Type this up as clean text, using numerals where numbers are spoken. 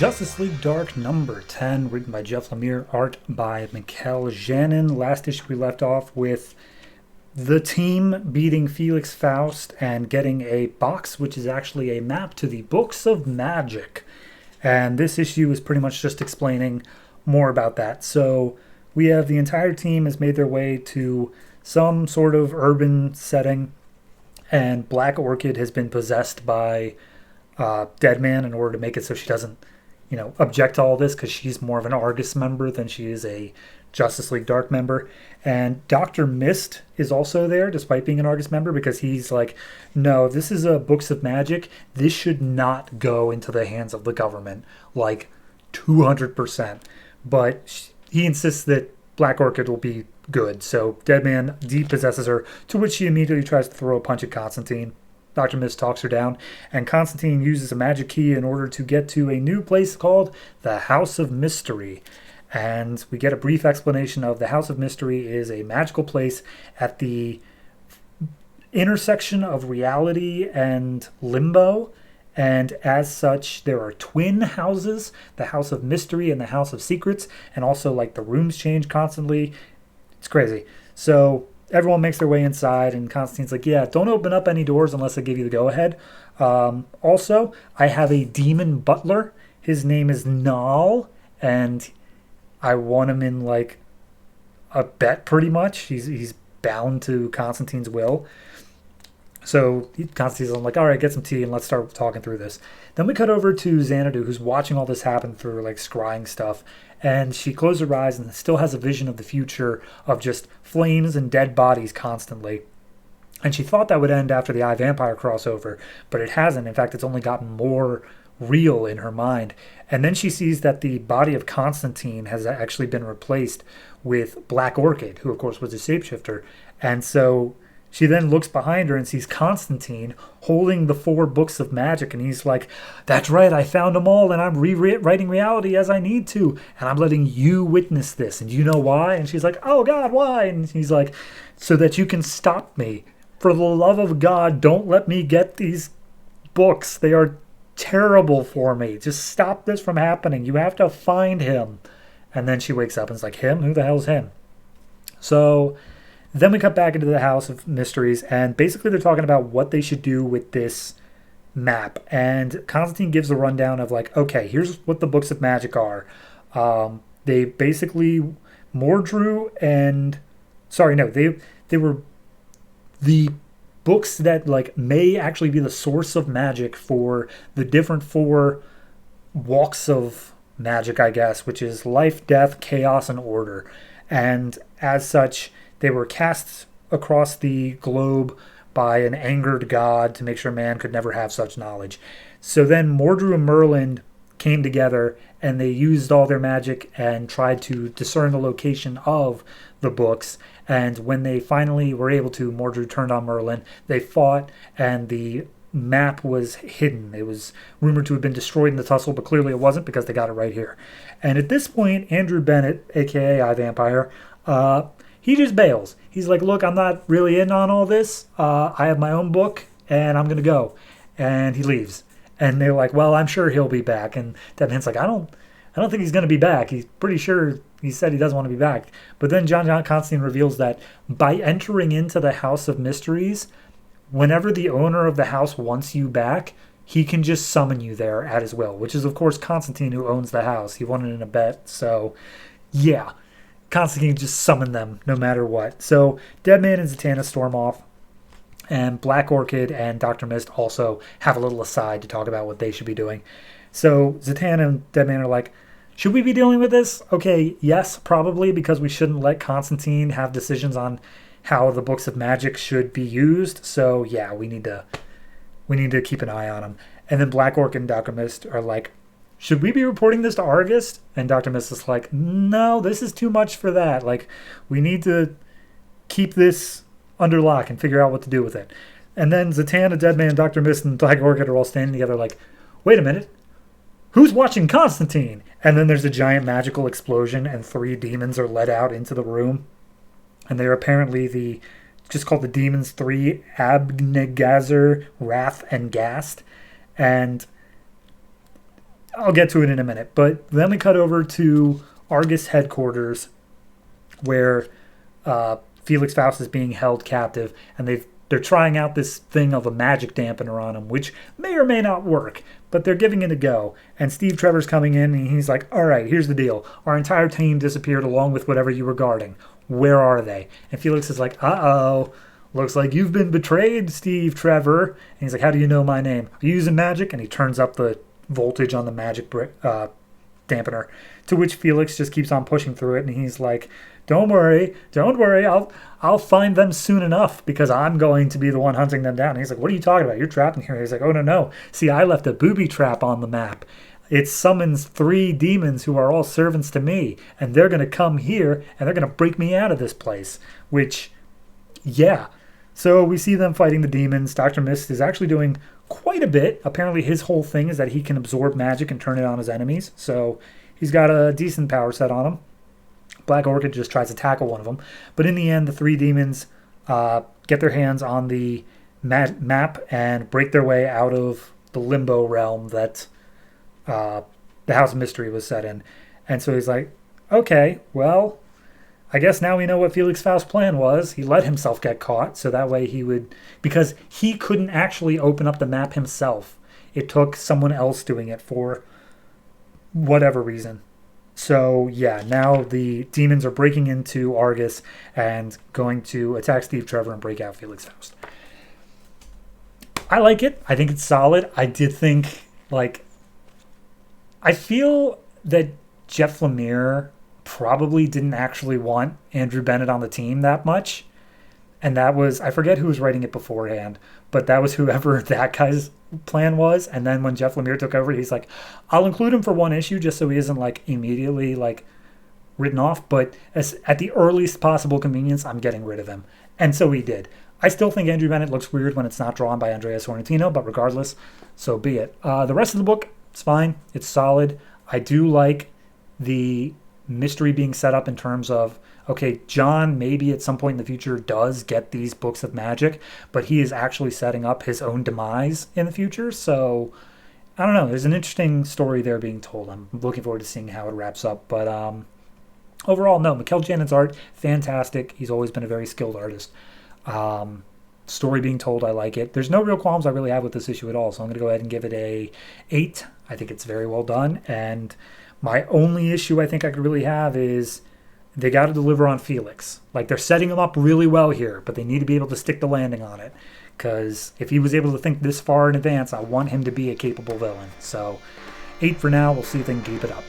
Justice League Dark number 10, written by Jeff Lemire, art by Mikel Janin. Last issue we left off with the team beating Felix Faust and getting a box, which is actually a map to the Books of Magic. And this issue is pretty much just explaining more about that. So we have the entire team has made their way to some sort of urban setting, and Black Orchid has been possessed by Deadman in order to make it so she doesn't object to all this, because she's more of an Argus member than she is a Justice League Dark member. And Dr. Mist is also there, despite being an Argus member, because he's like, no, this is a Books of Magic. This should not go into the hands of the government, like 200%. But he insists that Black Orchid will be good. So Deadman depossesses her, to which she immediately tries to throw a punch at Constantine. Dr. Mist talks her down, and Constantine uses a magic key in order to get to a new place called the House of Mystery. And we get a brief explanation of the House of Mystery is a magical place at the intersection of reality and limbo. And as such, there are twin houses, the House of Mystery and the House of Secrets, and also like the rooms change constantly. It's crazy. So everyone makes their way inside, and Constantine's like, yeah, don't open up any doors unless I give you the go-ahead. Also, I have a demon butler. His name is Nal, and I want him in, like, a bet, pretty much. He's bound to Constantine's will. So Constantine's like, all right, get some tea, and let's start talking through this. Then we cut over to Xanadu, who's watching all this happen through, like, scrying stuff. And she closes her eyes and still has a vision of the future of just flames and dead bodies constantly. And she thought that would end after the Eye Vampire crossover, but it hasn't. In fact, it's only gotten more real in her mind. And then she sees that the body of Constantine has actually been replaced with Black Orchid, who of course was a shapeshifter. And so she then looks behind her and sees Constantine holding the 4 books of magic, and he's like, that's right, I found them all, and I'm rewriting reality as I need to, and I'm letting you witness this, and you know why? And she's like, oh God, why? And he's like, so that you can stop me. For the love of God, don't let me get these books. They are terrible for me. Just stop this from happening. You have to find him. And then she wakes up and is like, him? Who the hell's him? So then we cut back into the House of Mysteries, and basically they're talking about what they should do with this map. And Constantine gives a rundown of like, okay, here's what the Books of Magic are. They basically, Mordru and... Sorry, no, they were the books that like may actually be the source of magic for the different 4 walks of magic, I guess, which is life, death, chaos, and order. And as such, they were cast across the globe by an angered god to make sure man could never have such knowledge. So then Mordru and Merlin came together, and they used all their magic and tried to discern the location of the books. And when they finally were able to, Mordru turned on Merlin. They fought, and the map was hidden. It was rumored to have been destroyed in the tussle, but clearly it wasn't, because they got it right here. And at this point, Andrew Bennett, aka Eye Vampire, he just bails. He's like, look, I'm not really in on all this. I have my own book, and I'm going to go. And he leaves. And they're like, well, I'm sure he'll be back. And Deadman's like, I don't think he's going to be back. He's pretty sure he said he doesn't want to be back. But then John Constantine reveals that by entering into the House of Mysteries, whenever the owner of the house wants you back, he can just summon you there at his will, which is, of course, Constantine, who owns the house. He won it in a bet. So, yeah. Constantine just summoned them no matter what. So Deadman and Zatanna storm off, and Black Orchid and Dr. Mist also have a little aside to talk about what they should be doing. So Zatanna and Deadman are like, should we be dealing with this? Okay, yes, probably, because we shouldn't let Constantine have decisions on how the Books of Magic should be used. So yeah, we need to keep an eye on him. And then Black Orchid and Dr. Mist are like, should we be reporting this to Argus? And Dr. Mist is like, no, this is too much for that. Like, we need to keep this under lock and figure out what to do with it. And then Zatanna, Deadman, Dr. Mist, and Black Orchid are all standing together like, wait a minute, who's watching Constantine? And then there's a giant magical explosion, and 3 demons are let out into the room. And they're apparently just called the Demons 3, Abnegazar, Wrath, and Gast. And I'll get to it in a minute. But then we cut over to Argus headquarters, where Felix Faust is being held captive, and they're trying out this thing of a magic dampener on him, which may or may not work, but they're giving it a go. And Steve Trevor's coming in, and he's like, all right, here's the deal. Our entire team disappeared along with whatever you were guarding. Where are they? And Felix is like, uh-oh, looks like you've been betrayed, Steve Trevor. And he's like, how do you know my name? Are you using magic? And he turns up the voltage on the magic dampener, to which Felix just keeps on pushing through it, and he's like, don't worry, I'll find them soon enough because I'm going to be the one hunting them down. And he's like, what are you talking about? You're trapped in here. He's like, oh, no. See, I left a booby trap on the map. It summons 3 demons who are all servants to me, and they're going to come here, and they're going to break me out of this place, which, yeah. So we see them fighting the demons. Dr. Mist is actually doing quite a bit. Apparently his whole thing is that he can absorb magic and turn it on his enemies, so he's got a decent power set on him. Black Orchid just tries to tackle one of them. But in the end, the 3 demons get their hands on the map and break their way out of the limbo realm that the House of Mystery was set in. And so he's like, okay, well, I guess now we know what Felix Faust's plan was. He let himself get caught, so that way he would... Because he couldn't actually open up the map himself. It took someone else doing it for whatever reason. So, yeah, now the demons are breaking into Argus and going to attack Steve Trevor and break out Felix Faust. I like it. I think it's solid. I did think, I feel that Jeff Lemire probably didn't actually want Andrew Bennett on the team that much. And that was, I forget who was writing it beforehand, but that was whoever that guy's plan was. And then when Jeff Lemire took over, he's like, I'll include him for one issue just so he isn't immediately written off. But at the earliest possible convenience, I'm getting rid of him. And so he did. I still think Andrew Bennett looks weird when it's not drawn by Andrea Sorrentino, but regardless, so be it. The rest of the book, it's fine. It's solid. I do like the mystery being set up in terms of, okay, John maybe at some point in the future does get these books of magic, but he is actually setting up his own demise in the future. So I don't know. There's an interesting story there being told. I'm looking forward to seeing how it wraps up. But overall, no, Mikel Janen's art, fantastic. He's always been a very skilled artist. Story being told, I like it. There's no real qualms I really have with this issue at all, so I'm going to go ahead and give it a 8. I think it's very well done. And my only issue I think I could really have is they got to deliver on Felix. They're setting him up really well here, but they need to be able to stick the landing on it. Because if he was able to think this far in advance, I want him to be a capable villain. So 8 for now. We'll see if they can keep it up.